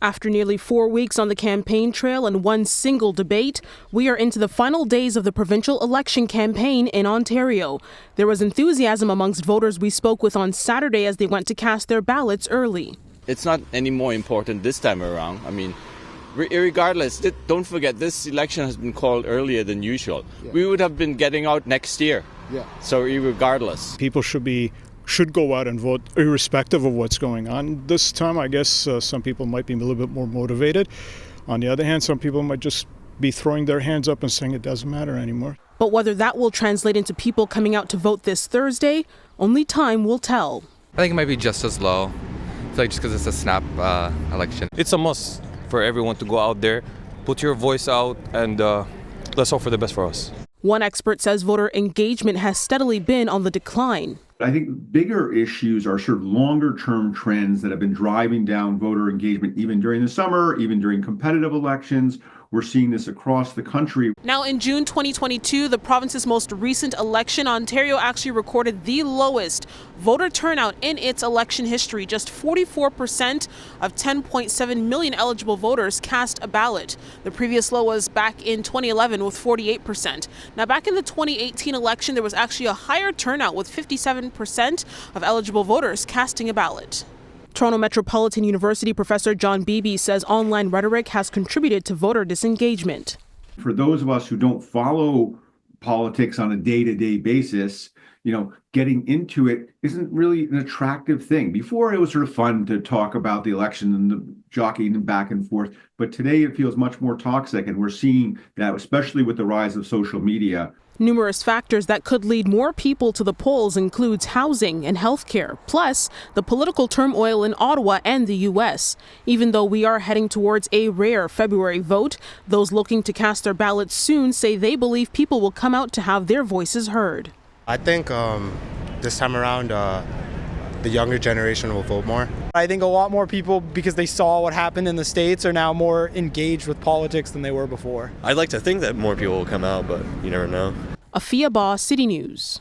After nearly 4 weeks on the campaign trail and one single debate, we are into the final days of the provincial election campaign in Ontario. There was enthusiasm amongst voters we spoke with on Saturday as they went to cast their ballots early. It's not any more important this time around. I mean, regardless, don't forget this election has been called earlier than usual. Yeah. We would have been getting out next year. Yeah. So regardless. People should go out and vote irrespective of what's going on. This time, I guess some people might be a little bit more motivated. On the other hand, some people might just be throwing their hands up and saying it doesn't matter anymore. But whether that will translate into people coming out to vote this Thursday, only time will tell. I think it might be just as low. I feel like just because it's a snap election. It's a must for everyone to go out there, put your voice out, and let's hope for the best for us. One expert says voter engagement has steadily been on the decline. I think bigger issues are sort of longer-term trends that have been driving down voter engagement even during the summer, even during competitive elections. We're seeing this across the country. Now in June 2022, the province's most recent election, Ontario actually recorded the lowest voter turnout in its election history. Just 44% of 10.7 million eligible voters cast a ballot. The previous low was back in 2011 with 48%. Now back in the 2018 election, there was actually a higher turnout with 57% of eligible voters casting a ballot. Toronto Metropolitan University professor John Beebe says online rhetoric has contributed to voter disengagement. For those of us who don't follow politics on a day-to-day basis, getting into it isn't really an attractive thing. Before, it was sort of fun to talk about the election and the jockeying back and forth. But today it feels much more toxic. And we're seeing that, especially with the rise of social media. Numerous factors that could lead more people to the polls includes housing and healthcare, plus the political turmoil in Ottawa and the U.S. Even though we are heading towards a rare February vote, those looking to cast their ballots soon say they believe people will come out to have their voices heard. I think this time around, the younger generation will vote more. I think a lot more people, because they saw what happened in the States, are now more engaged with politics than they were before. I'd like to think that more people will come out, but you never know. Afua Baah, City News.